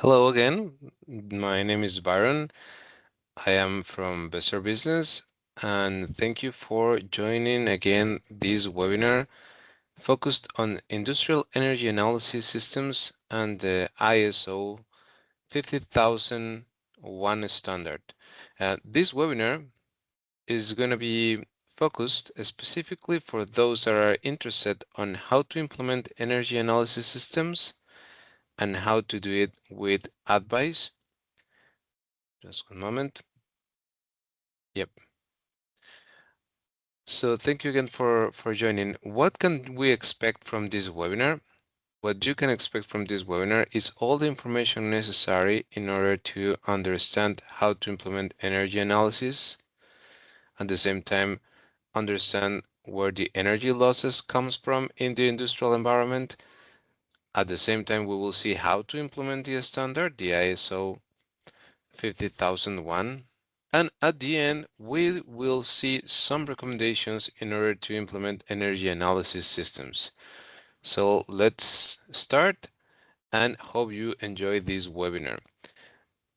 Hello again. My name is Byron. I am from Besser Business, and thank you for joining again this webinar focused on industrial energy analysis systems and the ISO 50001 standard. This webinar is going to be focused specifically for those that are interested on how to implement energy analysis systems and how to do it with atvise. Just one moment. Yep. So thank you again for joining. What can we expect from this webinar? What you can expect from this webinar is all the information necessary in order to understand how to implement energy analysis. At the same time, understand where the energy losses comes from in the industrial environment. At the same time, we will see how to implement the standard, the ISO 50001. And at the end, we will see some recommendations in order to implement energy analysis systems. So let's start and hope you enjoy this webinar.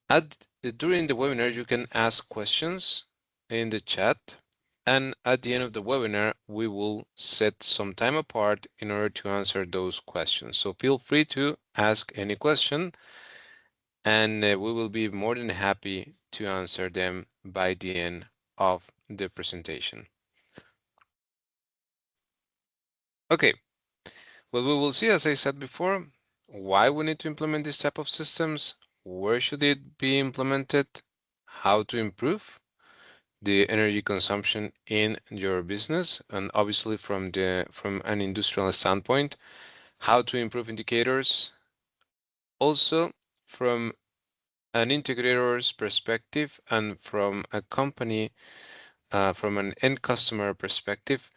During the webinar, you can ask questions in the chat. And at the end of the webinar, we will set some time apart in order to answer those questions. So feel free to ask any question, and we will be more than happy to answer them by the end of the presentation. Okay, well, we will see, as I said before, why we need to implement this type of systems, where should it be implemented, how to improve the energy consumption in your business, and obviously from an industrial standpoint, how to improve indicators. Also, from an integrator's perspective and from a company, from an end customer perspective,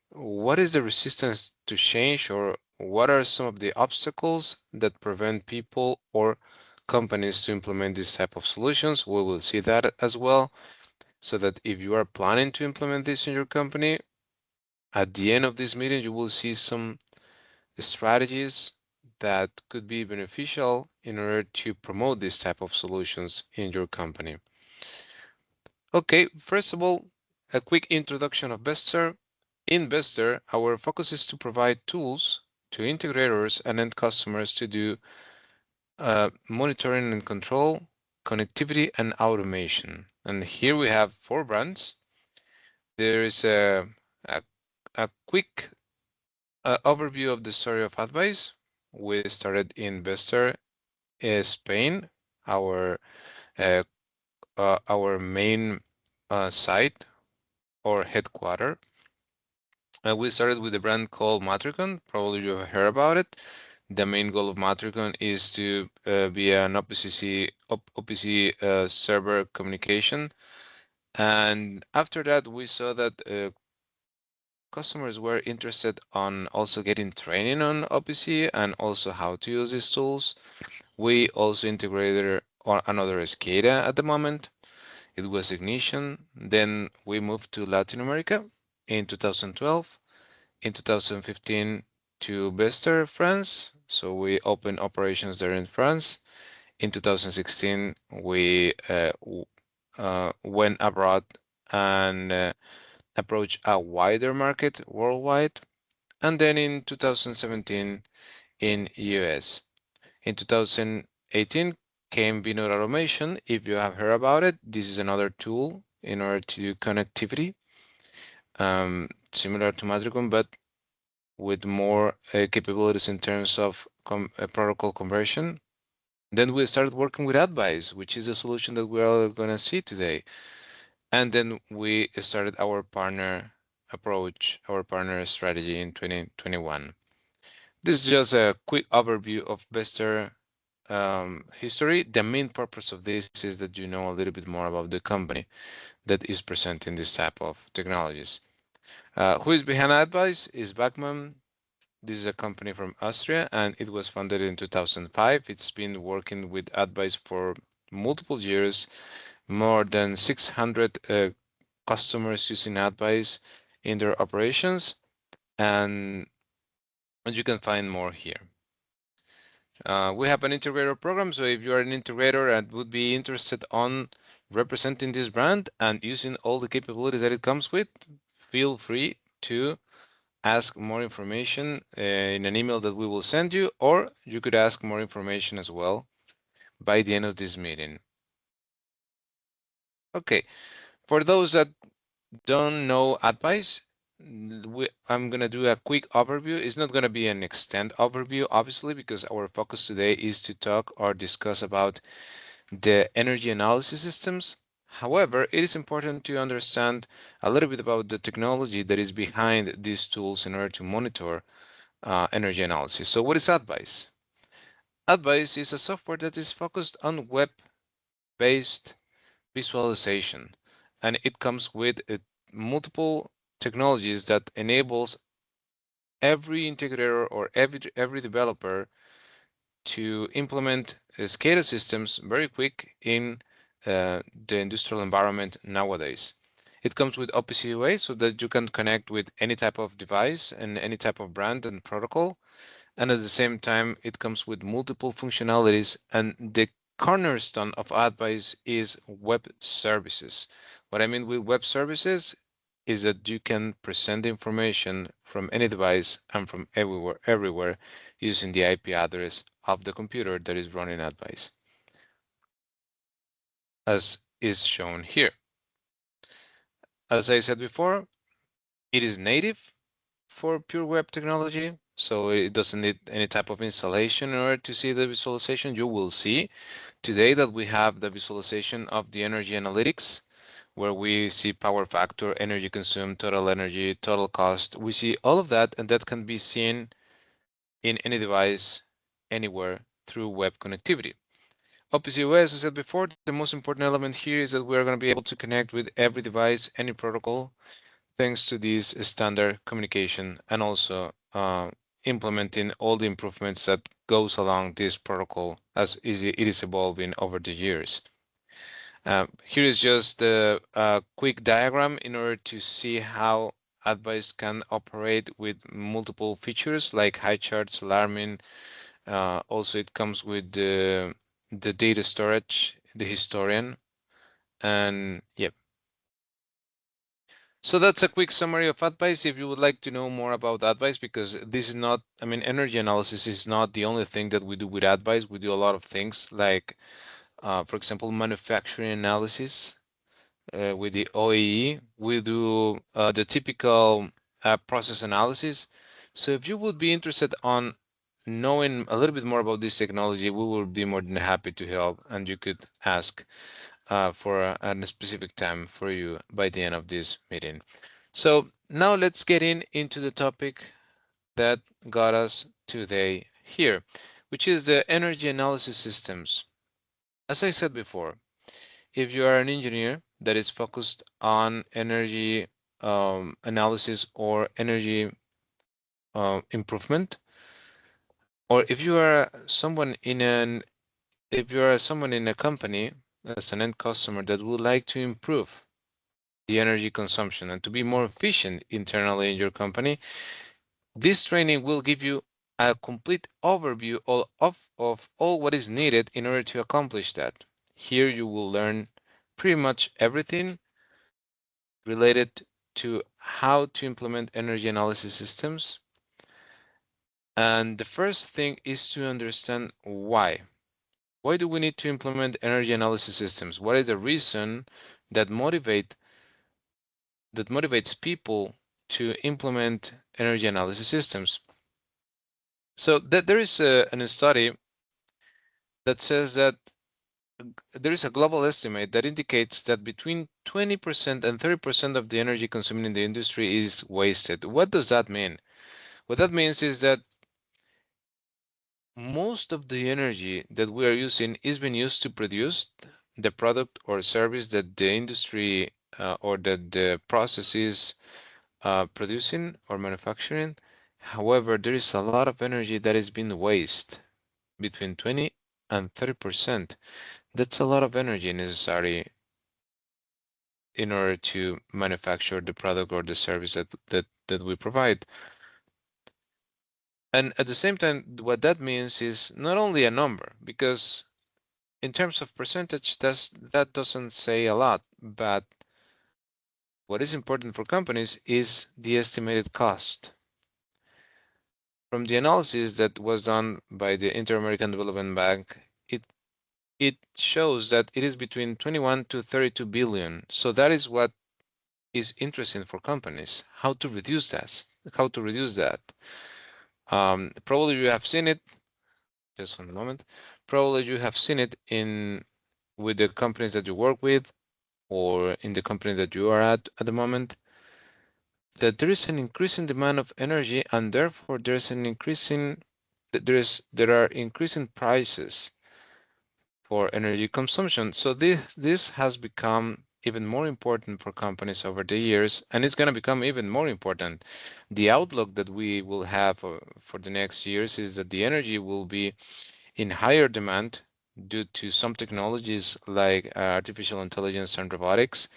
what is the resistance to change, or what are some of the obstacles that prevent people or companies to implement this type of solutions? We will see that as well, so that if you are planning to implement this in your company, at the end of this meeting, you will see some strategies that could be beneficial in order to promote this type of solutions in your company. Okay, first of all, a quick introduction of Bester. In Bester, our focus is to provide tools to integrators and end customers to do monitoring and control, connectivity, and automation. And here we have 4 brands. There is a quick overview of the story of atvise. We started in Bester, Spain, our main site or headquarter. We started with a brand called Matricon. Probably you've heard about it. The main goal of Matricon is to be an OPC server communication. And after that, we saw that customers were interested on also getting training on OPC and also how to use these tools. We also integrated another SCADA at the moment. It was Ignition. Then we moved to Latin America in 2012. In 2015 to Bester, France. So we opened operations there in France. In 2016, we went abroad and approached a wider market worldwide. And then in 2017 in US. In 2018 came binaural automation. If you have heard about it, this is another tool in order to do connectivity, similar to Matricon, but with more capabilities in terms of protocol conversion. Then we started working with atvise, which is a solution that we're all going to see today. And then we started our partner approach, our partner strategy in 2021. This is just a quick overview of Bester history. The main purpose of this is that you know a little bit more about the company that is presenting this type of technologies. Who is behind atvise is Bachmann. This is a company from Austria, and it was founded in 2005. It's been working with atvise for multiple years, more than 600 customers using atvise in their operations, and you can find more here. We have an integrator program, so if you are an integrator and would be interested on representing this brand and using all the capabilities that it comes with, feel free to ask more information in an email that we will send you, or you could ask more information as well by the end of this meeting. Okay, for those that don't know atvise, I'm going to do a quick overview. It's not going to be an extended overview, obviously, because our focus today is to talk or discuss about the energy analysis systems. However, it is important to understand a little bit about the technology that is behind these tools in order to monitor energy analysis. So what is atvise? atvise is a software that is focused on web-based visualization, and it comes with multiple technologies that enables every integrator or every developer to implement SCADA systems very quick in the industrial environment nowadays. It comes with OPC UA so that you can connect with any type of device and any type of brand and protocol. And at the same time, it comes with multiple functionalities. And the cornerstone of atvise is web services. What I mean with web services is that you can present information from any device and from everywhere using the IP address of the computer that is running atvise, as is shown here. As I said before, it is native for pure web technology, so it doesn't need any type of installation in order to see the visualization. You will see today that we have the visualization of the energy analytics, where we see power factor, energy consumed, total energy, total cost. We see all of that, and that can be seen in any device, anywhere through web connectivity. Obviously, as I said before, the most important element here is that we're going to be able to connect with every device, any protocol, thanks to this standard communication, and also implementing all the improvements that goes along this protocol as it is evolving over the years. Here is just a quick diagram in order to see how atvise can operate with multiple features like high charts, alarming. Also, it comes with the data storage, the historian, and yep. So that's a quick summary of atvise. If you would like to know more about atvise, because this is not, I mean, energy analysis is not the only thing that we do with atvise. We do a lot of things like, for example, manufacturing analysis with the OEE. We do the typical process analysis. So if you would be interested on knowing a little bit more about this technology, we will be more than happy to help, and you could ask for a specific time for you by the end of this meeting. So now let's get into the topic that got us today here, which is the energy analysis systems. As I said before, if you are an engineer that is focused on energy analysis or energy improvement, or if you are someone in a company as an end customer that would like to improve the energy consumption and to be more efficient internally in your company, this training will give you a complete overview of all what is needed in order to accomplish that. Here you will learn pretty much everything related to how to implement energy analysis systems. And the first thing is to understand why. Why do we need to implement energy analysis systems? What is the reason that motivates people to implement energy analysis systems? So that there is a study that says that there is a global estimate that indicates that between 20% and 30% of the energy consumed in the industry is wasted. What does that mean? What that means is that most of the energy that we are using is being used to produce the product or service that the industry or that the process is producing or manufacturing. However, there is a lot of energy that is being wasted, between 20 and 30%. That's a lot of energy necessary in order to manufacture the product or the service that we provide. And at the same time, what that means is not only a number, because in terms of percentage, that doesn't say a lot, but what is important for companies is the estimated cost. From the analysis that was done by the Inter-American Development Bank, it shows that it is between 21 to 32 billion. So that is what is interesting for companies, how to reduce that. Probably you have seen it, just for a moment. Probably you have seen it in with the companies that you work with or in the company that you are at the moment, that there is an increasing demand of energy and therefore there are increasing prices for energy consumption. So this has become even more important for companies over the years, and it's going to become even more important. The outlook that we will have for the next years is that the energy will be in higher demand due to some technologies like artificial intelligence and robotics.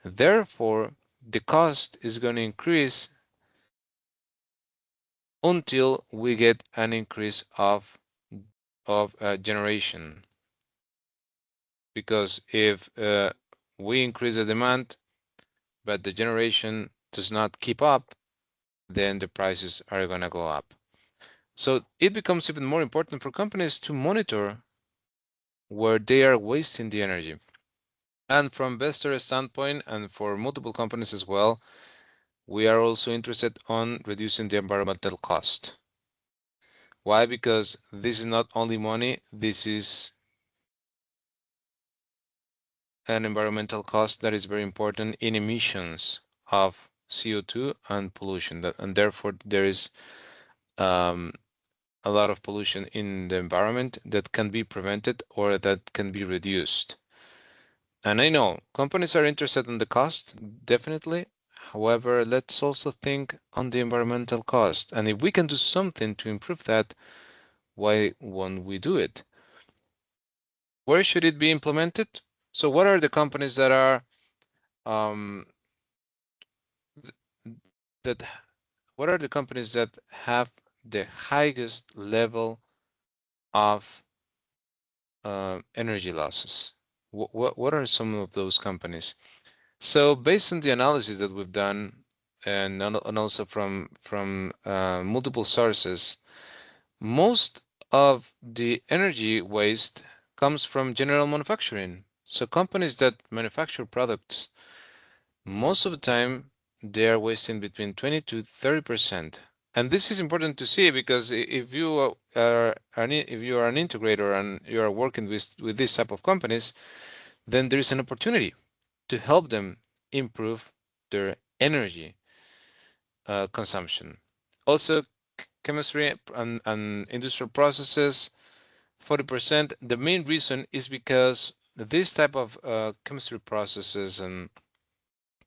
Therefore, the cost is going to increase until we get an increase of generation. Because if we increase the demand, but the generation does not keep up, then the prices are going to go up. So it becomes even more important for companies to monitor where they are wasting the energy. And from investor standpoint, and for multiple companies as well, we are also interested on reducing the environmental cost. Why? Because this is not only money, this is an environmental cost that is very important in emissions of CO2 and pollution. And therefore, there is a lot of pollution in the environment that can be prevented or that can be reduced. And I know companies are interested in the cost, definitely. However, let's also think on the environmental cost. And if we can do something to improve that, why won't we do it? Where should it be implemented? So what are the companies that are um, that what are the companies that have the highest level of energy losses? What are some of those companies? So based on the analysis that we've done and also from multiple sources, most of the energy waste comes from general manufacturing. So companies that manufacture products, most of the time they are wasting between 20 to 30%. And this is important to see because if you are an integrator and you are working with this type of companies, then there is an opportunity to help them improve their energy consumption. Also, chemistry and industrial processes, 40%. The main reason is because this type of chemistry processes and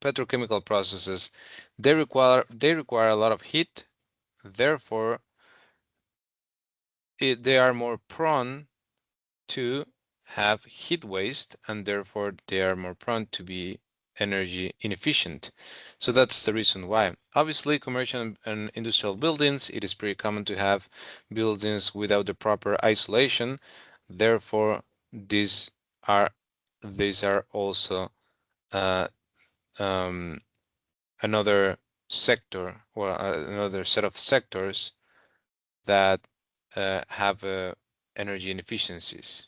petrochemical processes, they require a lot of heat. Therefore, they are more prone to have heat waste, and therefore they are more prone to be energy inefficient. So that's the reason why. Obviously, commercial and industrial buildings, it is pretty common to have buildings without the proper isolation. Therefore, these are also uh, um, another sector or another set of sectors that have energy inefficiencies.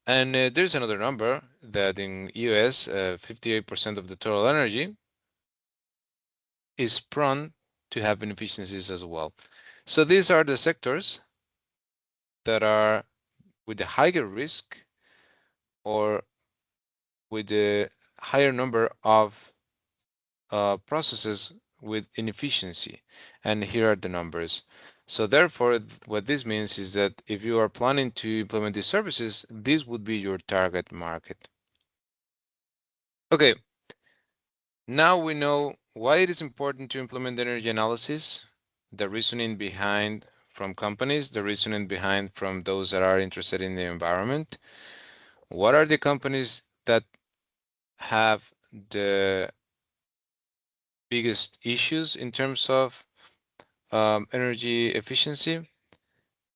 And there's another number that in US, 58% of the total energy is prone to have inefficiencies as well. So these are the sectors that are with the higher risk or with the higher number of processes with inefficiency. And here are the numbers. So therefore, what this means is that if you are planning to implement these services, this would be your target market. Okay, now we know why it is important to implement energy analysis, the reasoning behind from companies, the reasoning behind from those that are interested in the environment. What are the companies that have the biggest issues in terms of energy efficiency.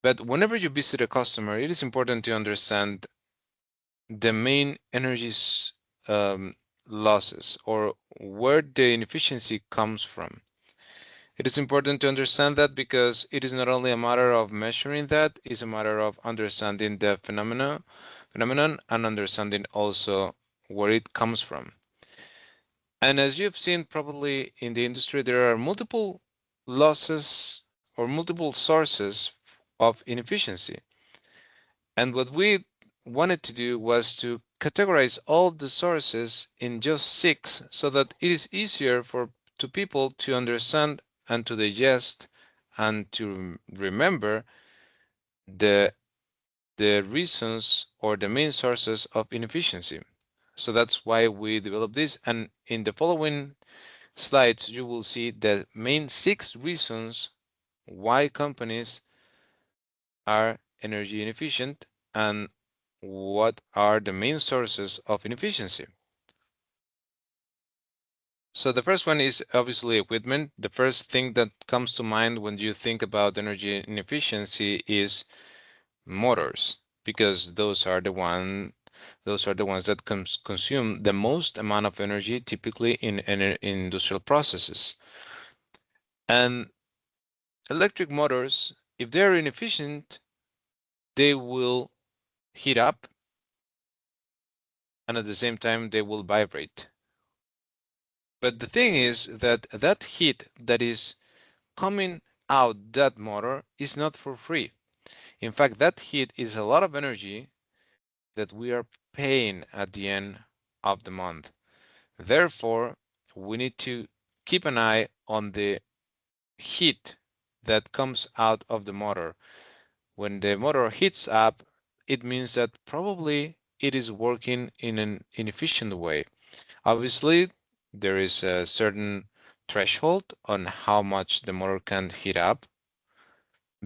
But whenever you visit a customer, it is important to understand the main energy losses or where the inefficiency comes from. It is important to understand that because it is not only a matter of measuring that, it's a matter of understanding the phenomenon and understanding also where it comes from. And as you've seen probably in the industry, there are multiple losses or multiple sources of inefficiency. And what we wanted to do was to categorize all the sources in just 6 so that it is easier to people to understand and to digest and to remember the reasons or the main sources of inefficiency. So that's why we developed this. And in the following slides, you will see the main 6 reasons why companies are energy inefficient and what are the main sources of inefficiency. So the first one is obviously equipment. The first thing that comes to mind when you think about energy inefficiency is motors, because those are the ones that consume the most amount of energy typically in industrial processes. And electric motors, if they're inefficient, they will heat up and at the same time they will vibrate. But the thing is that that heat that is coming out that motor is not for free. In fact, that heat is a lot of energy that we are paying at the end of the month. Therefore, we need to keep an eye on the heat that comes out of the motor. When the motor heats up, it means that probably it is working in an inefficient way. Obviously, there is a certain threshold on how much the motor can heat up,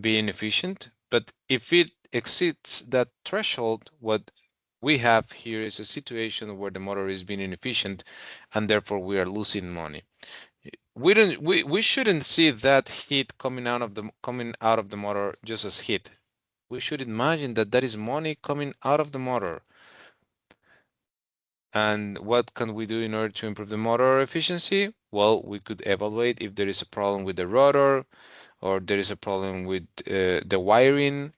being efficient, but if it exceeds that threshold, what we have here is a situation where the motor is being inefficient and therefore we are losing money. We shouldn't see that heat coming out of the motor just as heat. We should imagine that that is money coming out of the motor. And what can we do in order to improve the motor efficiency? Well, we could evaluate if there is a problem with the rotor or there is a problem with the wiring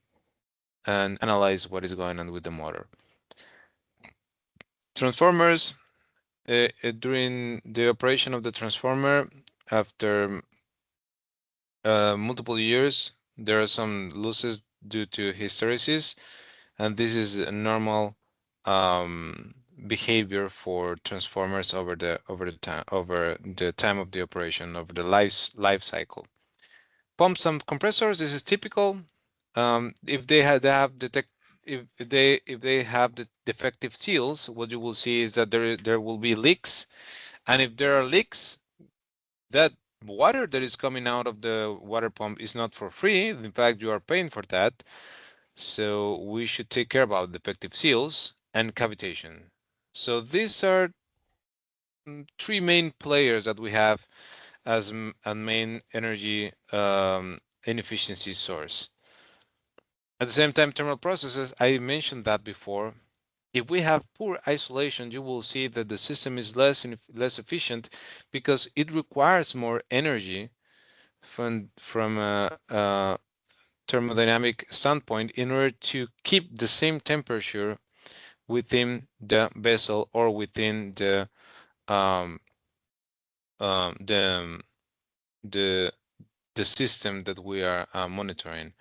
and analyze what is going on with the motor. Transformers, during the operation of the transformer, after multiple years, there are some losses due to hysteresis, and this is a normal behavior for transformers over the time of the operation, over the life cycle. Pumps and compressors, this is typical. If they have the defective seals, what you will see is that there will be leaks, and if there are leaks, that water that is coming out of the water pump is not for free. In fact, you are paying for that. So we should take care about defective seals and cavitation. So these are 3 main players that we have as a main energy inefficiency source. At the same time, thermal processes, I mentioned that before. If we have poor isolation, you will see that the system is less efficient because it requires more energy from a thermodynamic standpoint in order to keep the same temperature within the vessel or within the system that we are monitoring.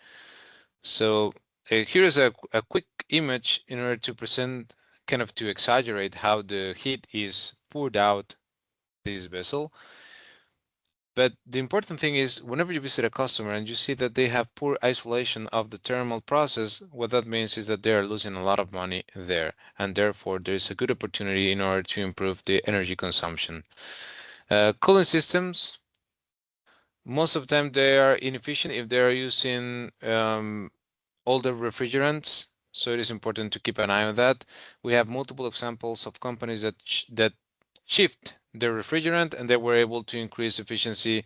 So here is a quick image in order to present, kind of to exaggerate how the heat is poured out this vessel. But the important thing is whenever you visit a customer and you see that they have poor isolation of the thermal process, what that means is that they are losing a lot of money there. And therefore, there's a good opportunity in order to improve the energy consumption. Cooling systems, most of the time they are inefficient if they are using older refrigerants. So it is important to keep an eye on that. We have multiple examples of companies that shift their refrigerant and they were able to increase efficiency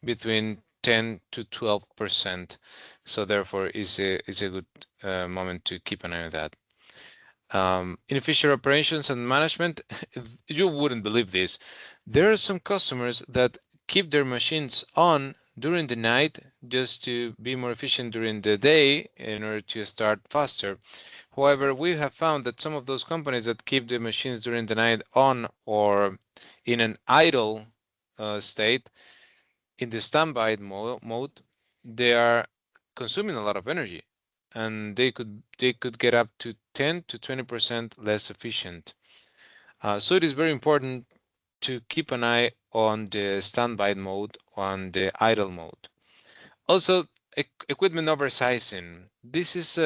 between 10 to 12%. So therefore, is a good moment to keep an eye on that. Inefficient operations and management. You wouldn't believe this. There are some customers that keep their machines on during the night just to be more efficient during the day in order to start faster. However, we have found that some of those companies that keep the machines during the night on or in an idle state, in the standby mode, they are consuming a lot of energy, and they could get up to 10 to 20% less efficient. So it is very important to keep an eye on the standby mode, on the idle mode. Also, equipment oversizing. This is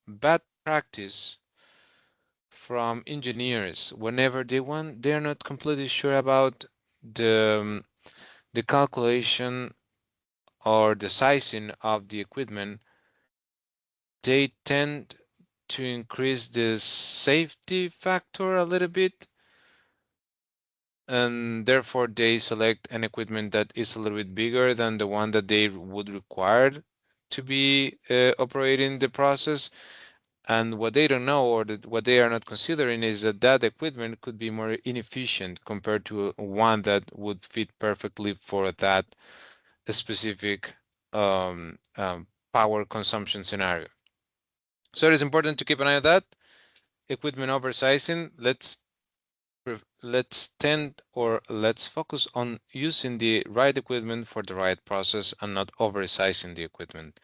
bad practice from engineers. Whenever they're not completely sure about the calculation or the sizing of the equipment, they tend to increase the safety factor a little bit, and therefore they select an equipment that is a little bit bigger than the one that they would require to be operating the process. And what they don't know, or what they are not considering, is that that equipment could be more inefficient compared to one that would fit perfectly for that specific power consumption scenario. So it is important to keep an eye on that. Equipment oversizing. Let's focus on using the right equipment for the right process and not oversizing the equipment.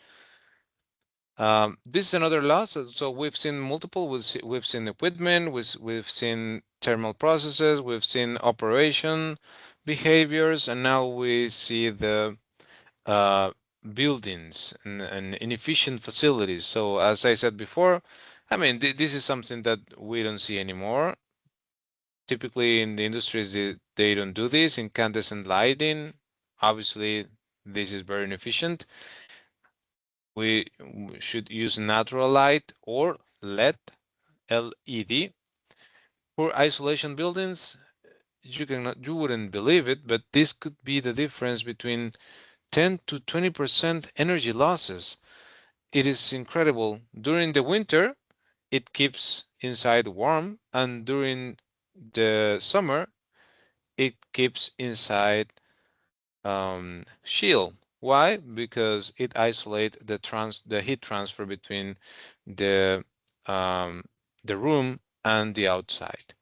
This is another law. So we've seen multiple. We've seen equipment. We've seen thermal processes. We've seen operation behaviors, and now we see the buildings and inefficient facilities. So as I said before, I mean, this is something that we don't see anymore. Typically in the industries, they don't do this. Incandescent lighting, obviously, this is very inefficient. We should use natural light or LED. For isolation buildings, you wouldn't believe it, but this could be the difference between 10 to 20% energy losses. It is incredible. During the winter, it keeps inside warm, and during the summer, it keeps inside chill. Why? Because it isolates the heat transfer between the um, the room and the outside.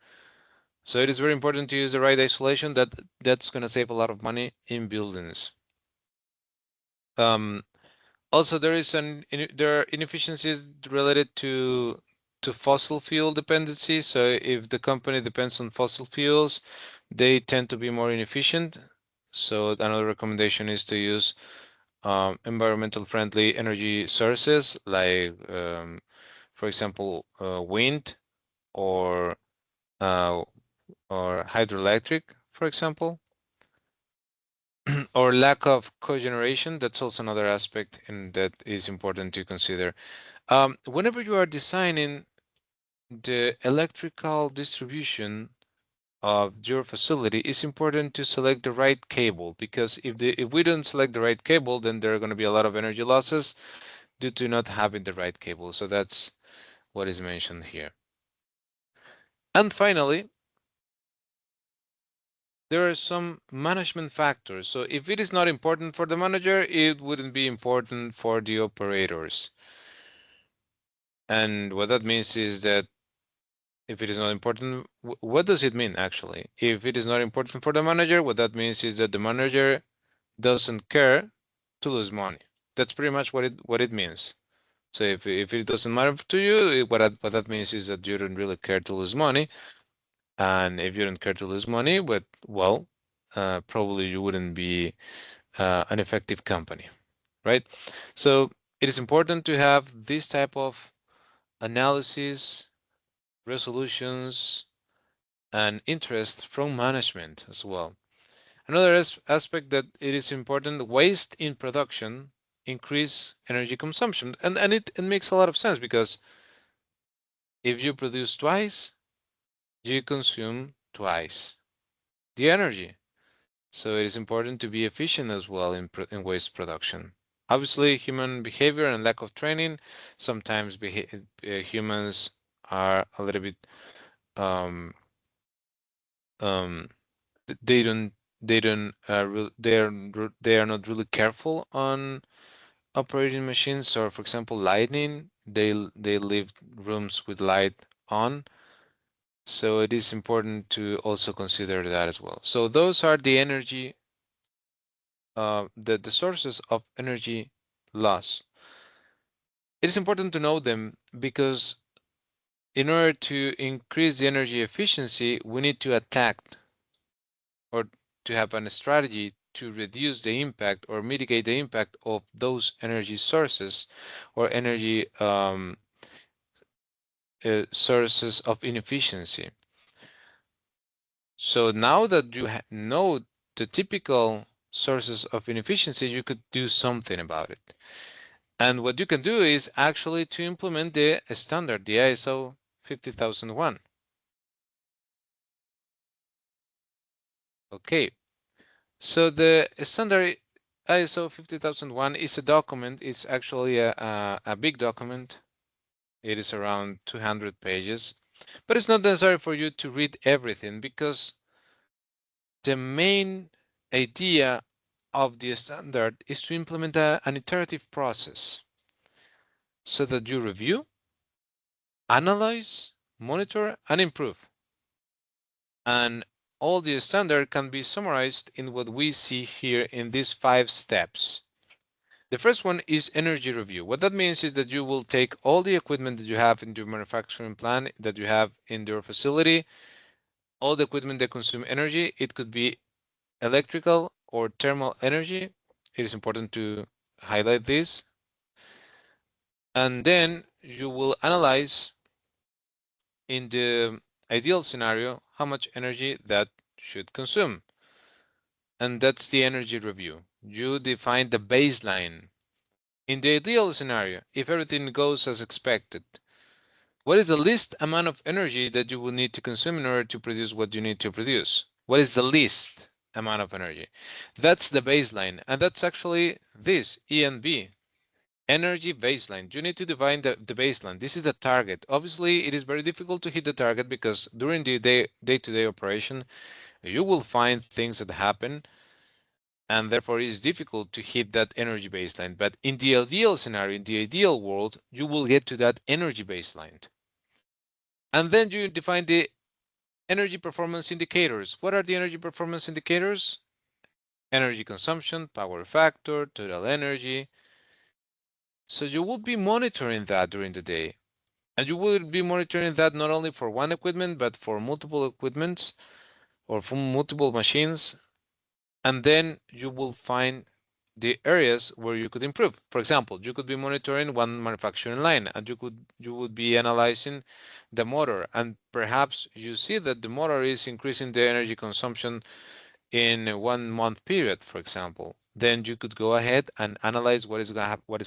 So it is very important to use the right isolation. That's going to save a lot of money in buildings. Also, there are inefficiencies related to fossil fuel dependency. So if the company depends on fossil fuels, they tend to be more inefficient. So another recommendation is to use environmental friendly energy sources like, for example, wind or uh, or hydroelectric, for example, or lack of cogeneration. That's also another aspect and that is important to consider. Whenever you are designing the electrical distribution of your facility, it's important to select the right cable, because if we don't select the right cable, then there are going to be a lot of energy losses due to not having the right cable. So that's what is mentioned here. And finally, there are some management factors. So if it is not important for the manager, it wouldn't be important for the operators. And what that means is that if it is not important, what does it mean actually? If it is not important for the manager, what that means is that the manager doesn't care to lose money. That's pretty much what it means. So if it doesn't matter to you, what that means is that you don't really care to lose money. And if you don't care to lose money, but well, probably you wouldn't be an effective company, right? So it is important to have this type of analysis, resolutions, and interest from management as well. Another aspect that it is important, waste in production increase energy consumption. And it makes a lot of sense, because if you produce twice, you consume twice the energy. So it is important to be efficient as well in waste production. Obviously, human behavior and lack of training, sometimes humans are a little bit um, um, they don't they are not really careful on operating machines. Or for example, lighting, they leave rooms with light on. So it is important to also consider that as well. So those are the energy, the sources of energy loss. It is important to know them because in order to increase the energy efficiency, we need to attack or to have a strategy to reduce the impact or mitigate the impact of those energy sources or energy sources of inefficiency. So now that you know the typical sources of inefficiency, you could do something about it. And what you can do is actually to implement the standard, the ISO 50001. Okay, so the standard ISO 50001 is a document. It's actually a big document. It is around 200 pages, but it's not necessary for you to read everything because the main idea of the standard is to implement an iterative process so that you review, analyze, monitor, and improve. And all the standard can be summarized in what we see here in these 5 steps. The first one is energy review. What that means is that you will take all the equipment that you have in your manufacturing plant, that you have in your facility, all the equipment that consume energy. It could be electrical or thermal energy. It is important to highlight this. And then you will analyze in the ideal scenario how much energy that should consume. And that's the energy review. You define the baseline. In the ideal scenario, if everything goes as expected, what is the least amount of energy that you will need to consume in order to produce what you need to produce? What is the least amount of energy? That's the baseline. And that's actually this, ENB, energy baseline. You need to define the baseline. This is the target. Obviously, it is very difficult to hit the target because during the day-to-day operation, you will find things that happen, and therefore it is difficult to hit that energy baseline. But in the ideal scenario, in the ideal world, you will get to that energy baseline. And then you define the energy performance indicators. What are the energy performance indicators? Energy consumption, power factor, total energy. So you will be monitoring that during the day. And you will be monitoring that not only for one equipment, but for multiple equipments or for multiple machines. And then you will find the areas where you could improve. For example, you could be monitoring one manufacturing line and you would be analyzing the motor, and perhaps you see that the motor is increasing the energy consumption in a 1 month period, for example. Then you could go ahead and analyze what is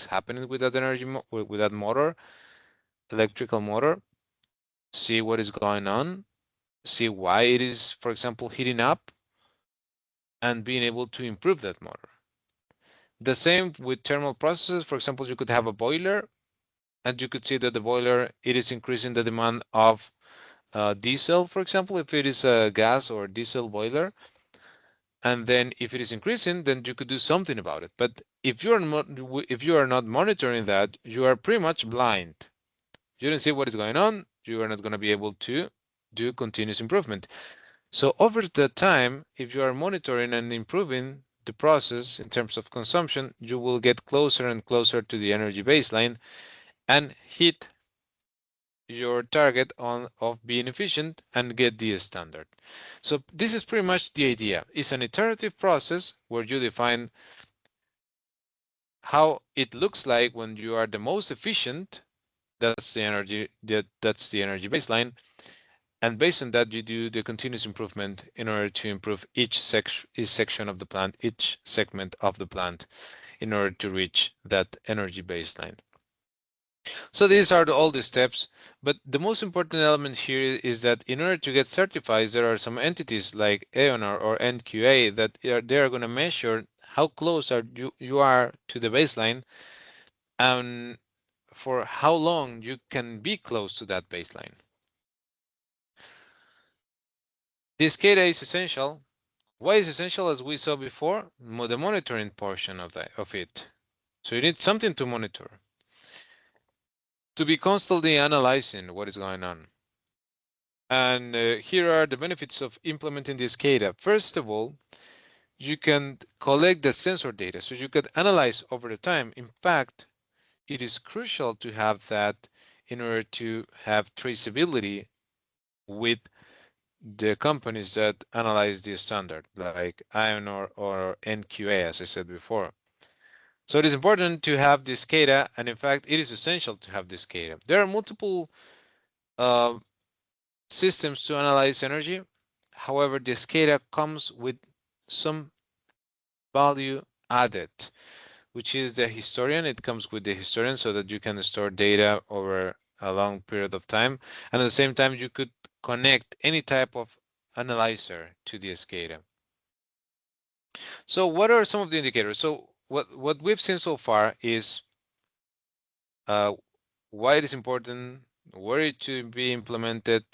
happening with that with that motor, electrical motor, see what is going on, see why it is, for example, heating up, and being able to improve that motor. The same with thermal processes. For example, you could have a boiler, and you could see that the boiler, it is increasing the demand of diesel, for example, if it is a gas or diesel boiler. And then if it is increasing, then you could do something about it. But if you are not monitoring that, you are pretty much blind. You don't see what is going on. You are not going to be able to do continuous improvement. So over the time, if you are monitoring and improving the process in terms of consumption, you will get closer and closer to the energy baseline and hit your target of being efficient and get the standard. So this is pretty much the idea. It's an iterative process where you define how it looks like when you are the most efficient. That's the energy baseline. And based on that, you do the continuous improvement in order to improve each section of the plant, each segment of the plant, in order to reach that energy baseline. So these are all the steps, but the most important element here is that in order to get certified, there are some entities like AONR or NQA that they are going to measure how close you are to the baseline and for how long you can be close to that baseline. This SCADA is essential. Why is essential? As we saw before, the monitoring portion of it. So you need something to monitor, to be constantly analyzing what is going on. And here are the benefits of implementing this SCADA. First of all, you can collect the sensor data, so you can analyze over the time. In fact, it is crucial to have that in order to have traceability with the companies that analyze this standard, like ION or NQA, as I said before. So it is important to have this SCADA, and in fact, it is essential to have this SCADA. There are multiple systems to analyze energy. However, the SCADA comes with some value added, which is the historian. It comes with the historian so that you can store data over a long period of time. And at the same time, you could connect any type of analyzer to the SCADA. So what are some of the indicators? So what we've seen so far is why it is important, where it should be implemented,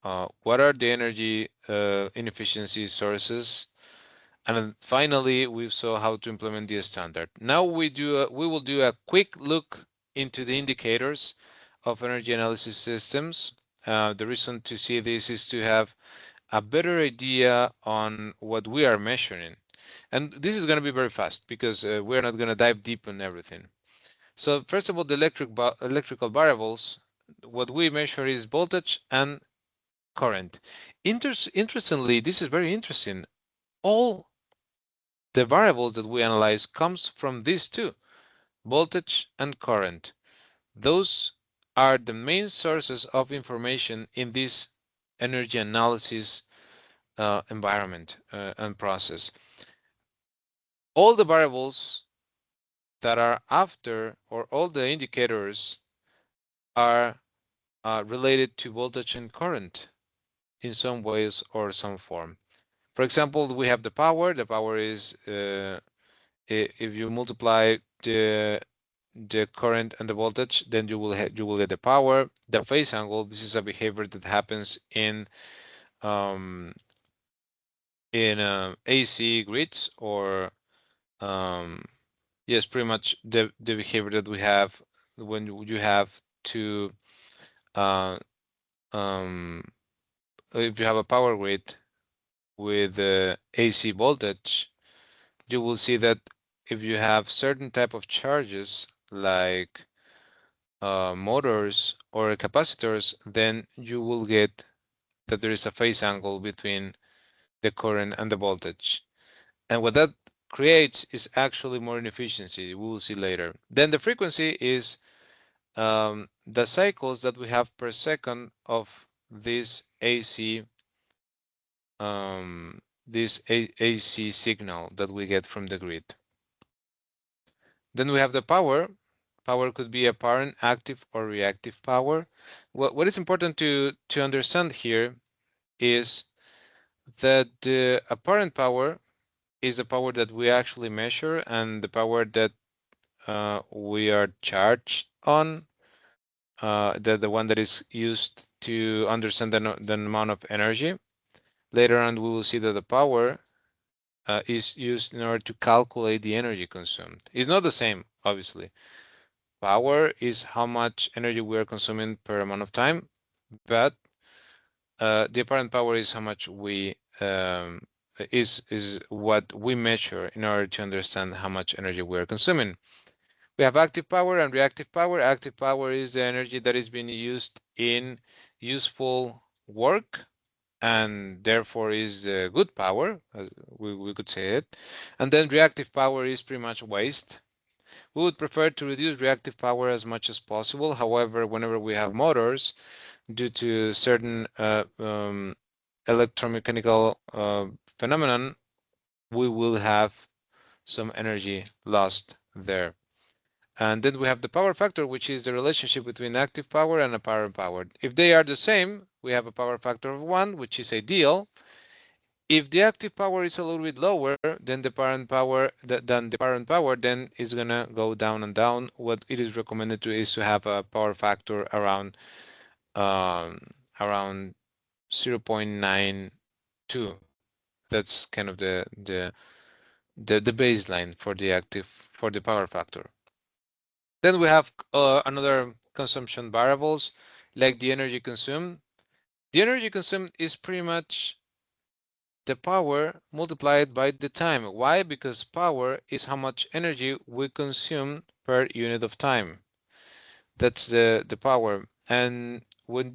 what are the energy inefficiency sources, and then finally we saw how to implement the standard. Now we will do a quick look into the indicators of energy analysis systems. The reason to see this is to have a better idea on what we are measuring. And this is going to be very fast because we're not going to dive deep on everything. So first of all, the electrical variables, what we measure is voltage and current. Interestingly, this is very interesting. All the variables that we analyze comes from these two, voltage and current. Those are the main sources of information in this energy analysis environment and process. All the variables that are after, or all the indicators are related to voltage and current in some ways or some form. For example, we have the power. The power is if you multiply the current and the voltage, then you will get the power. The phase angle. This is a behavior that happens in AC grids or yes, pretty much the behavior that we have when you have to if you have a power grid with AC voltage, you will see that if you have certain type of charges like motors or capacitors, then you will get that there is a phase angle between the current and the voltage. And what that creates is actually more inefficiency. We will see later. Then the frequency is the cycles that we have per second of this AC AC signal that we get from the grid. Then we have the power. Power could be apparent, active, or reactive power. What is important to understand here is that the apparent power is the power that we actually measure and the power that we are charged on, the one that is used to understand the amount of energy. Later on, we will see that the power is used in order to calculate the energy consumed. It's not the same, obviously. Power is how much energy we are consuming per amount of time, but the apparent power is how much we is what we measure in order to understand how much energy we are consuming. We have active power and reactive power. Active power is the energy that is being used in useful work and therefore is good power, we could say it. And then reactive power is pretty much waste. We would prefer to reduce reactive power as much as possible. However, whenever we have motors, due to certain electromechanical phenomenon, we will have some energy lost there. And then we have the power factor, which is the relationship between active power and apparent power. If they are the same, we have a power factor of 1, which is ideal. If the active power is a little bit lower than the parent power, then it's gonna go down and down. What it is recommended to is to have a power factor around around 0.92. That's kind of the baseline for the power factor. Then we have another consumption variables like the energy consumed. The energy consumed is pretty much the power multiplied by the time. Why? Because power is how much energy we consume per unit of time. That's the power. And when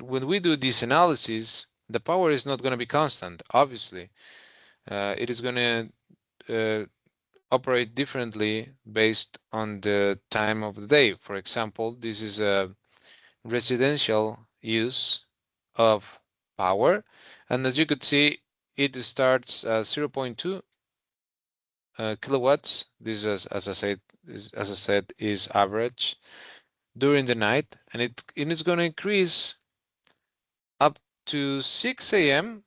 we do this analysis, the power is not going to be constant, obviously. It is going to operate differently based on the time of the day. For example, this is a residential use of power, and as you could see, it starts 0.2 kilowatts. This is, as I said, is average during the night, and it's going to increase up to 6 a.m.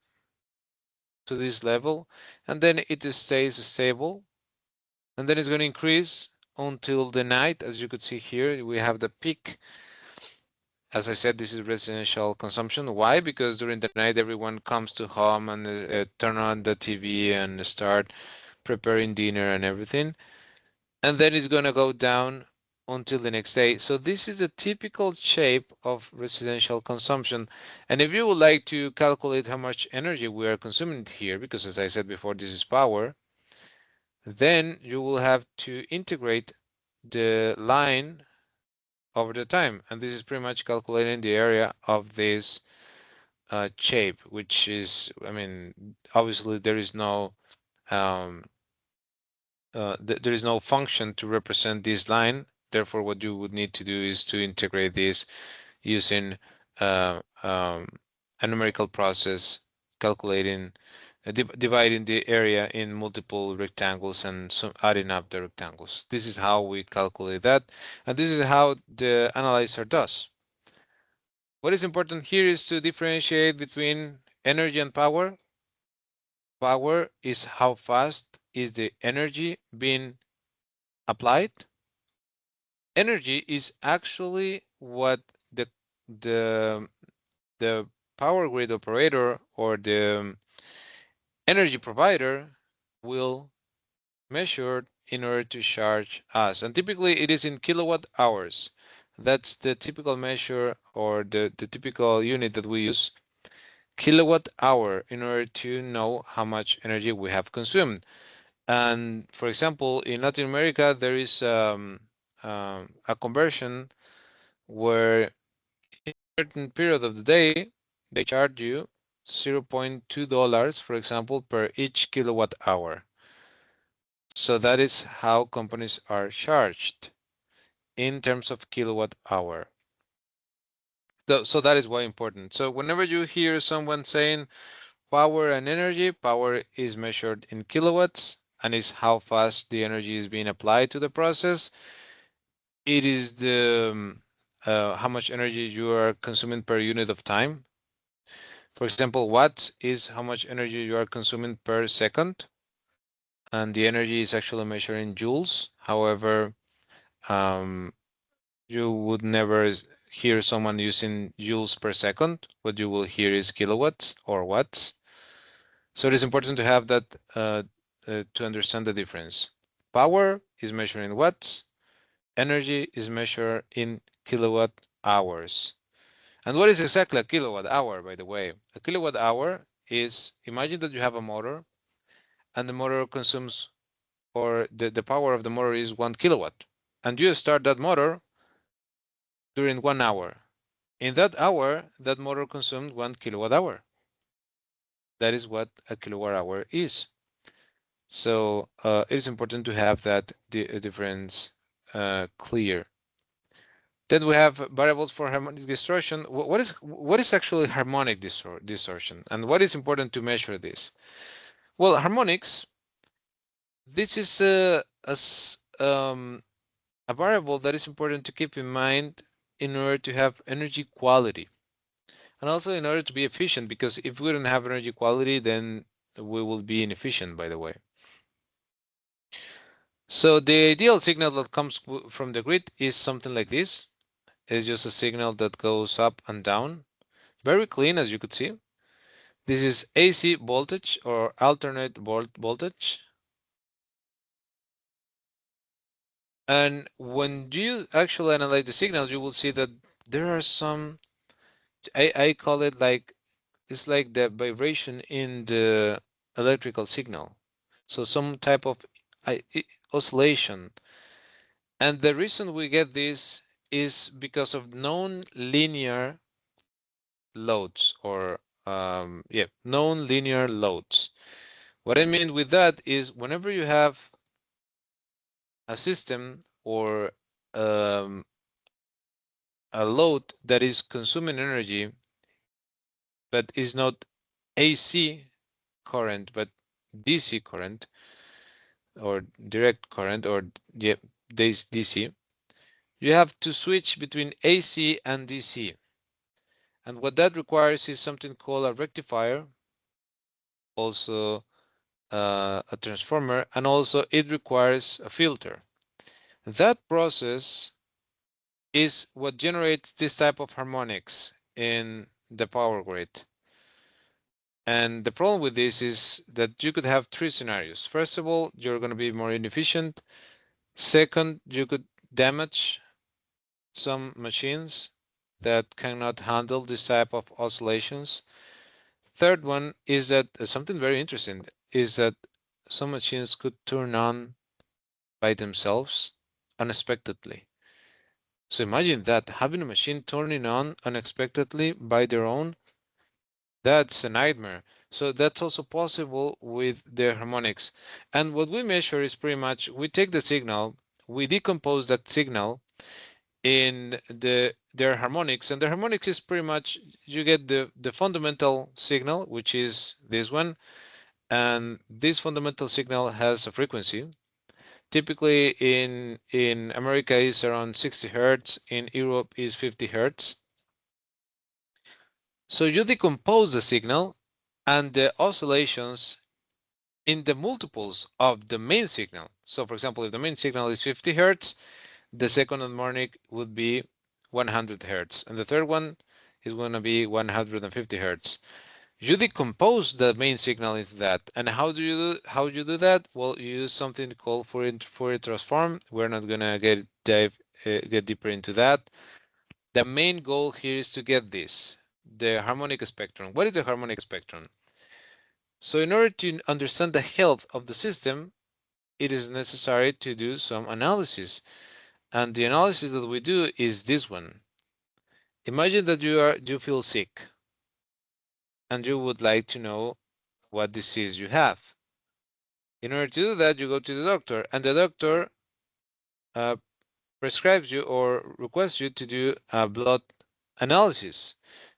to this level, and then it stays stable, and then it's going to increase until the night. As you could see here, we have the peak. As I said, this is residential consumption. Why? Because during the night, everyone comes to home and turn on the TV and start preparing dinner and everything. And then it's going to go down until the next day. So this is the typical shape of residential consumption. And if you would like to calculate how much energy we are consuming here, because as I said before, this is power, then you will have to integrate the line over the time. And this is pretty much calculating the area of this shape, which is, I mean, obviously there is no there is no function to represent this line. Therefore, what you would need to do is to integrate this using a numerical process, calculating, dividing the area in multiple rectangles and adding up the rectangles. This is how we calculate that, and this is how the analyzer does. What is important here is to differentiate between energy and power. Power is how fast is the energy being applied. Energy is actually what the the power grid operator or the energy provider will measure in order to charge us. And typically it is in kilowatt hours. That's the typical measure or the typical unit that we use, kilowatt hour, in order to know how much energy we have consumed. And for example, in Latin America, there is a conversion where in a certain period of the day, they charge you $0.2, for example, per each kilowatt hour. So that is how companies are charged in terms of kilowatt hour. So that is why important. So whenever you hear someone saying power and energy, power is measured in kilowatts and is how fast the energy is being applied to the process. It is the how much energy you are consuming per unit of time. For example, watts is how much energy you are consuming per second, and the energy is actually measured in joules. However, you would never hear someone using joules per second. What you will hear is kilowatts or watts. So it is important to have that to understand the difference. Power is measured in watts. Energy is measured in kilowatt hours. And what is exactly a kilowatt hour, by the way? A kilowatt hour is, imagine that you have a motor and the motor consumes, or the power of the motor is 1 kilowatt. And you start that motor during 1 hour. In that hour, that motor consumed 1 kilowatt hour. That is what a kilowatt hour is. So it is important to have that difference clear. Then we have variables for harmonic distortion. What is actually harmonic distortion, and what is important to measure this? Well, harmonics. This is a variable that is important to keep in mind in order to have energy quality. And also in order to be efficient, because if we don't have energy quality, then we will be inefficient, by the way. So the ideal signal that comes from the grid is something like this. It's just a signal that goes up and down. Very clean, as you could see. This is AC voltage or alternate voltage. And when you actually analyze the signals, you will see that there are some, I call it like, it's like the vibration in the electrical signal. So some type of oscillation. And the reason we get this is because of known linear loads or known linear loads. What I mean with that is whenever you have a system or um, a load that is consuming energy but is not AC current but DC current or direct current or this DC, you have to switch between AC and DC. And what that requires is something called a rectifier, also a transformer, and also it requires a filter. That process is what generates this type of harmonics in the power grid. And the problem with this is that you could have three scenarios. First of all, you're going to be more inefficient. Second, you could damage some machines that cannot handle this type of oscillations. Third one is that something very interesting is that some machines could turn on by themselves unexpectedly. So imagine that, having a machine turning on unexpectedly by their own, that's a nightmare. So that's also possible with the harmonics. And what we measure is pretty much, we take the signal, we decompose that signal in their harmonics, and the harmonics is pretty much, you get the fundamental signal, which is this one, and this fundamental signal has a frequency. Typically in America is around 60 hertz, in Europe is 50 hertz. So you decompose the signal and the oscillations in the multiples of the main signal. So for example, if the main signal is 50 hertz, the second harmonic would be 100 hertz, and the third one is going to be 150 hertz. You decompose the main signal into that. And how do you do that? Well, you use something called Fourier transform. We're not going to get deeper into that. The main goal here is to get this, the harmonic spectrum. What is the harmonic spectrum? So in order to understand the health of the system, it is necessary to do some analysis. And the analysis that we do is this one. Imagine that you feel sick and you would like to know what disease you have. In order to do that, you go to the doctor, and the doctor uh, prescribes you or requests you to do a blood analysis.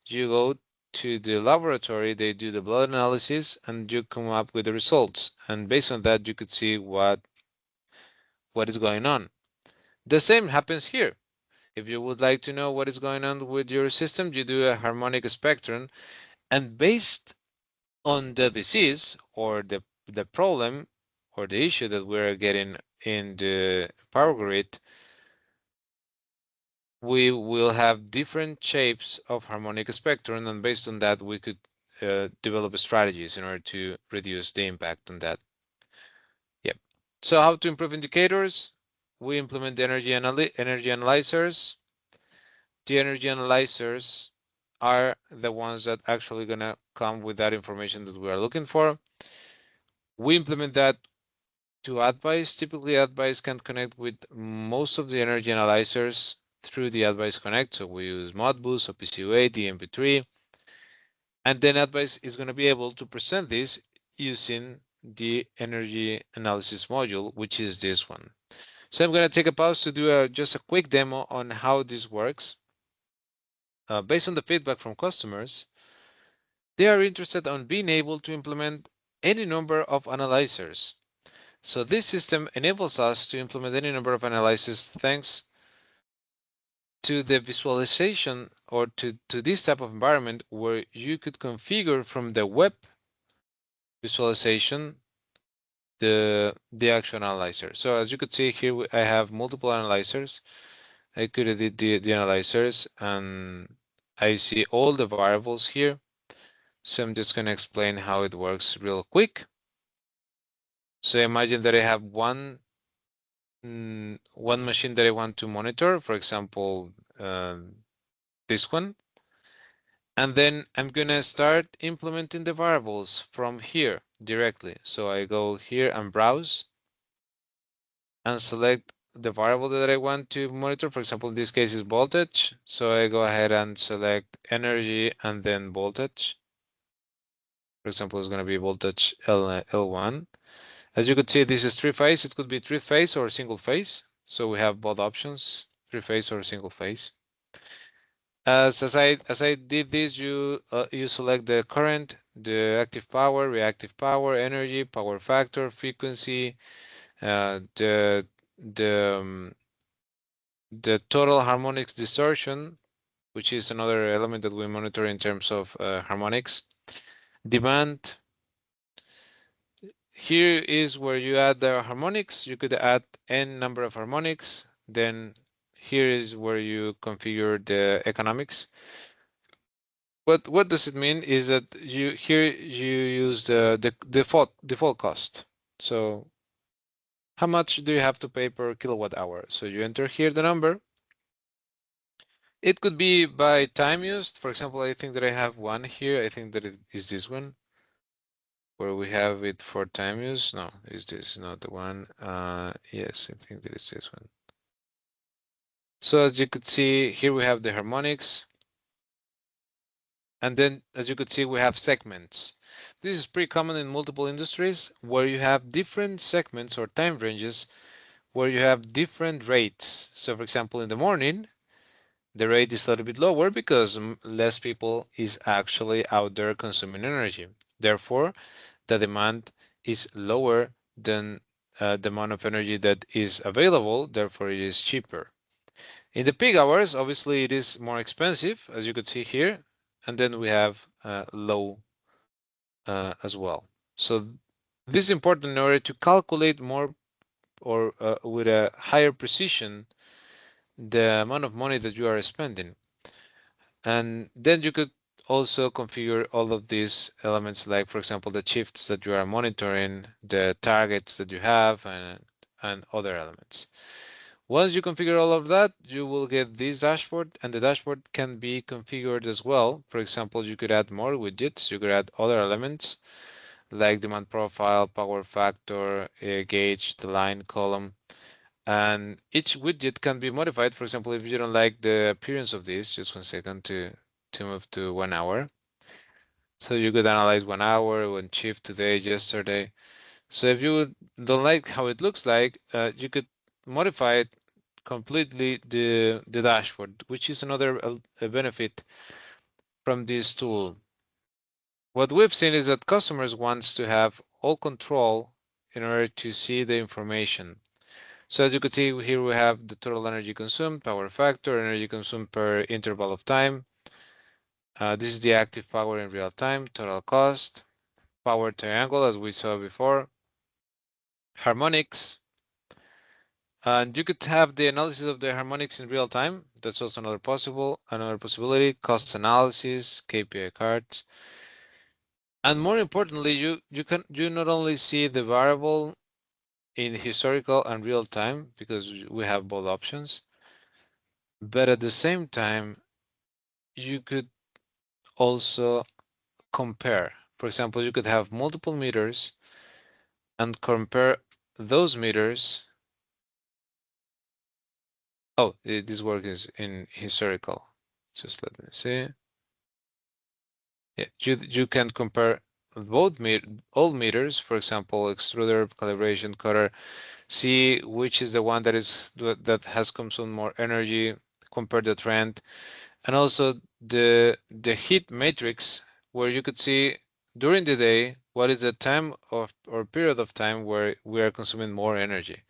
You go to the laboratory, they do the blood analysis, and you come up with the results. And based on that, you could see what is going on. The same happens here. If you would like to know what is going on with your system, you do a harmonic spectrum, and based on the disease or the problem or the issue that we're getting in the power grid, we will have different shapes of harmonic spectrum, and based on that, we could develop strategies in order to reduce the impact on that. Yep. So how to improve indicators? We implement the energy analyzers. The energy analyzers are the ones that actually gonna come with that information that we are looking for. We implement that to atvise. Typically, atvise can connect with most of the energy analyzers through the atvise connect. So we use Modbus, OPC08, DMP3, and then atvise is going to be able to present this using the energy analysis module, which is this one. So I'm going to take a pause to do just a quick demo on how this works. Based on the feedback from customers, they are interested on being able to implement any number of analyzers. So this system enables us to implement any number of analysis thanks to the visualization or to this type of environment where you could configure from the web visualization the actual analyzer. So as you could see here, I have multiple analyzers. I could edit the analyzers and I see all the variables here. So I'm just going to explain how it works real quick. So imagine that I have one machine that I want to monitor, for example, this one. And then I'm gonna start implementing the variables from here directly. So I go here and browse and select the variable that I want to monitor. For example, in this case is voltage. So I go ahead and select energy and then voltage. For example, it's gonna be voltage L1. As you could see, this is three-phase. It could be three-phase or single-phase. So we have both options, three-phase or single-phase. As I did this, you select the current, the active power, reactive power, energy, power factor, frequency, the total harmonics distortion, which is another element that we monitor in terms of harmonics, demand. Here is where you add the harmonics. You could add n number of harmonics. Then here is where you configure the economics. What does it mean is that you use the default cost. So how much do you have to pay per kilowatt hour? So you enter here the number. It could be by time used. For example, I think that I have one here. I think that it is this one where we have it for time use. No, is this not the one? Yes, I think that is this one. So as you could see, here we have the harmonics. And then, as you could see, we have segments. This is pretty common in multiple industries where you have different segments or time ranges where you have different rates. So for example, in the morning, the rate is a little bit lower because less people is actually out there consuming energy. Therefore, the demand is lower than the amount of energy that is available. Therefore, it is cheaper. In the peak hours, obviously, it is more expensive, as you could see here. And then we have low as well. So this is important in order to calculate more or with a higher precision the amount of money that you are spending. And then you could also configure all of these elements, like for example the shifts that you are monitoring, the targets that you have, and other elements. Once you configure all of that, you will get this dashboard, and the dashboard can be configured as well. For example, you could add more widgets, you could add other elements like demand profile, power factor, gauge, the line column, and each widget can be modified. For example, if you don't like the appearance of this, just 1 second to move to 1 hour. So you could analyze 1 hour, one shift today, yesterday. So if you don't like how it looks like, you could modify it completely the dashboard, which is another benefit from this tool. What we've seen is that customers wants to have all control in order to see the information. So as you can see here, we have the total energy consumed, power factor, energy consumed per interval of time. This is the active power in real time, total cost, power triangle as we saw before, harmonics. And you could have the analysis of the harmonics in real time. That's also another possibility, cost analysis, KPI cards. And more importantly, you not only see the variable in historical and real time because we have both options, but at the same time, you could also compare. For example, you could have multiple meters and compare those meters. Oh, this work is in historical. Just let me see. Yeah, you can compare both all meters, for example, extruder, calibration, cutter, see which is the one that has consumed more energy, compare the trend, and also the heat matrix where you could see during the day what is the time of or period of time where we are consuming more energy.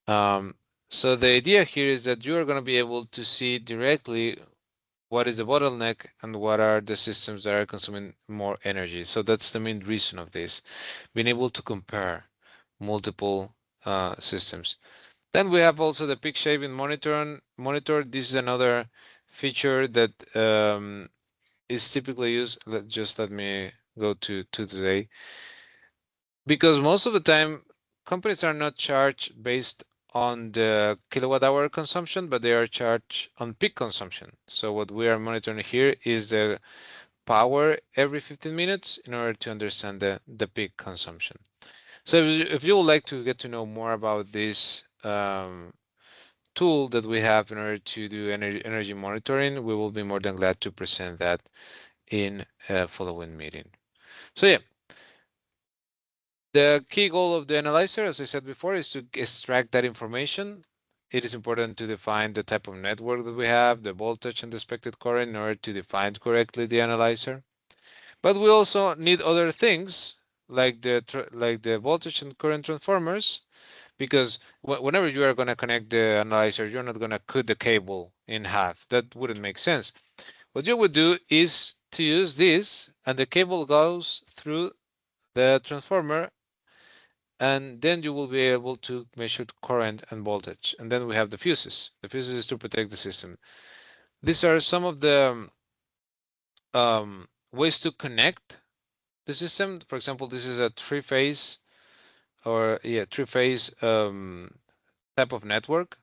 So the idea here is that you are going to be able to see directly what is the bottleneck and what are the systems that are consuming more energy. So that's the main reason of this, being able to compare multiple systems. Then we have also the peak shaving monitor. This is another feature that is typically used. Just let me go to today, because most of the time companies are not charged based on the kilowatt hour consumption, but they are charged on peak consumption. So what we are monitoring here is the power every 15 minutes in order to understand the peak consumption. So if you would like to get to know more about this tool that we have in order to do energy monitoring, we will be more than glad to present that in a following meeting. So yeah, the key goal of the analyzer, as I said before, is to extract that information. It is important to define the type of network that we have, the voltage and the expected current in order to define correctly the analyzer. But we also need other things like the voltage and current transformers, because whenever you are going to connect the analyzer, you're not going to cut the cable in half. That wouldn't make sense. What you would do is to use this, and the cable goes through the transformer, and then you will be able to measure current and voltage. And then we have the fuses. The fuses is to protect the system. These are some of the ways to connect the system. For example, this is a three-phase type of network.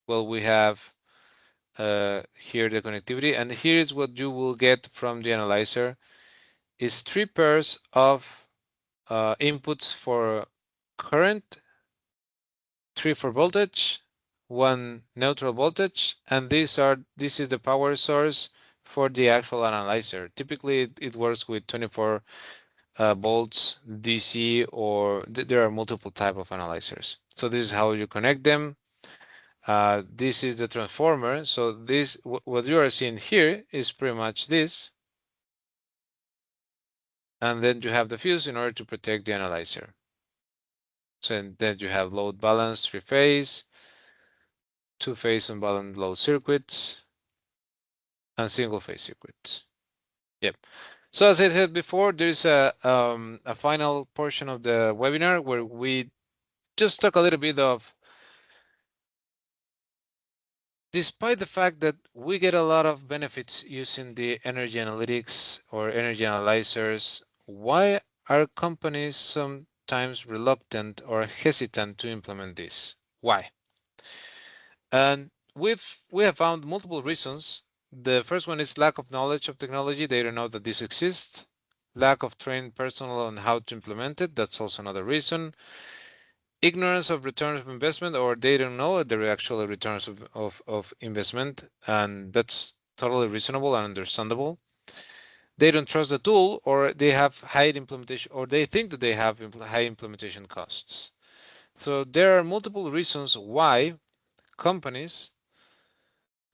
Well, we have here the connectivity, and here is what you will get from the analyzer is 3 pairs of inputs for current, 3 for voltage, 1 neutral voltage, and this is the power source for the actual analyzer. Typically, it works with 24 volts DC, or there are multiple type of analyzers. So this is how you connect them. This is the transformer. So this, what you are seeing here is pretty much this. And then you have the fuse in order to protect the analyzer. So then you have load balance, 3-phase, 2-phase unbalanced load circuits, and single-phase circuits. Yep. So as I said before, there's a final portion of the webinar where we just talk a little bit of, despite the fact that we get a lot of benefits using the energy analytics or energy analyzers, why are companies sometimes reluctant or hesitant to implement this? Why? And we have found multiple reasons. The first one is lack of knowledge of technology. They don't know that this exists. Lack of trained personnel on how to implement it. That's also another reason. Ignorance of returns of investment, or they don't know that there are actually returns of investment, and that's totally reasonable and understandable. They don't trust the tool, or they have high implementation, or they think that they have high implementation costs. So there are multiple reasons why companies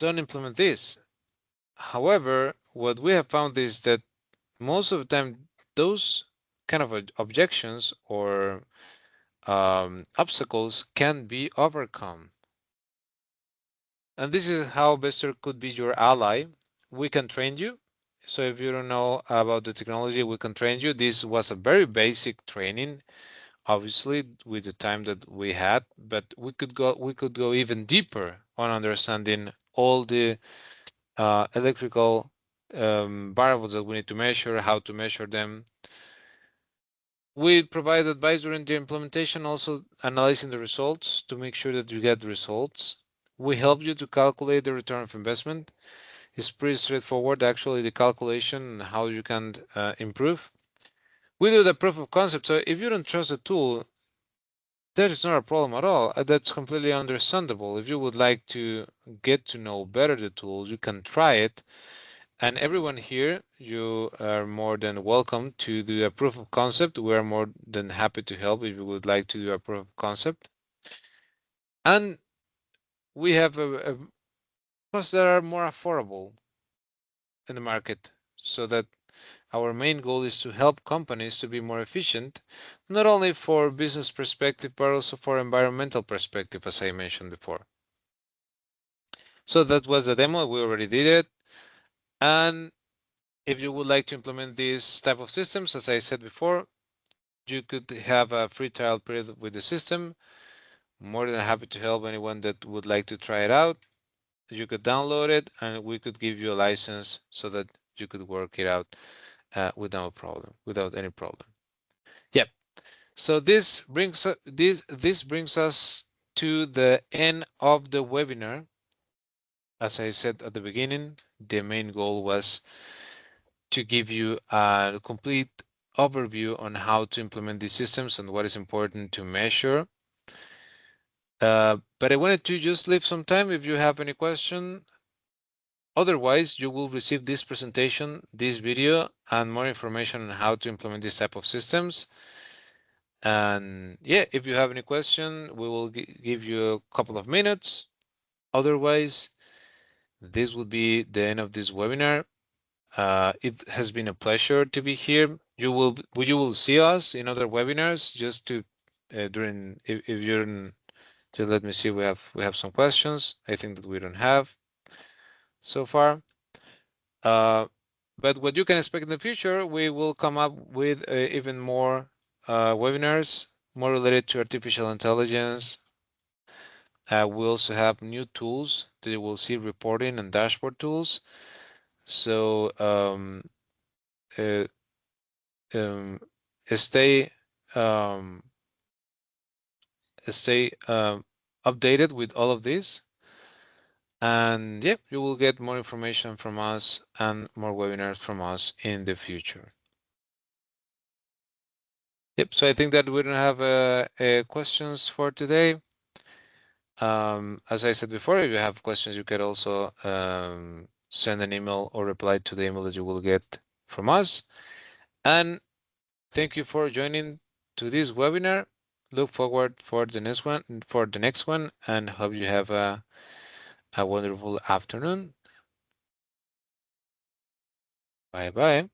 don't implement this. However, what we have found is that most of the time, those kind of objections or obstacles can be overcome. And this is how Vector could be your ally. We can train you. So if you don't know about the technology, we can train you. This was a very basic training, obviously, with the time that we had, but we could go even deeper on understanding all the electrical variables that we need to measure, how to measure them. We provide advice during the implementation, also analyzing the results to make sure that you get the results. We help you to calculate the return of investment. It's pretty straightforward, actually, the calculation and how you can improve. We do the proof of concept. So if you don't trust the tool, that is not a problem at all. That's completely understandable. If you would like to get to know better the tool, you can try it. And everyone here, you are more than welcome to do a proof of concept. We are more than happy to help if you would like to do a proof of concept. And we have costs that are more affordable in the market, so that our main goal is to help companies to be more efficient, not only for business perspective, but also for environmental perspective, as I mentioned before. So that was the demo. We already did it. And if you would like to implement these type of systems, as I said before, you could have a free trial period with the system. More than happy to help anyone that would like to try it out. You could download it and we could give you a license so that you could work it out without any problem. Yep. So this brings us to the end of the webinar. As I said at the beginning, the main goal was to give you a complete overview on how to implement these systems and what is important to measure. But I wanted to just leave some time if you have any question. Otherwise, you will receive this presentation, this video, and more information on how to implement this type of systems. And yeah, if you have any question, we will give you a couple of minutes. Otherwise, this will be the end of this webinar. It has been a pleasure to be here. You will see us in other webinars just to during if you're just let me see, we have some questions. I think that we don't have so far. But what you can expect in the future, we will come up with even more webinars more related to artificial intelligence. We also have new tools that you will see, reporting and dashboard tools. So uh, stay updated with all of this. And yep, you will get more information from us and more webinars from us in the future. Yep, so I think that we don't have questions for today. As I said before, if you have questions, you can also send an email or reply to the email that you will get from us. And thank you for joining to this webinar. Look forward for the next one, and hope you have a wonderful afternoon. Bye bye.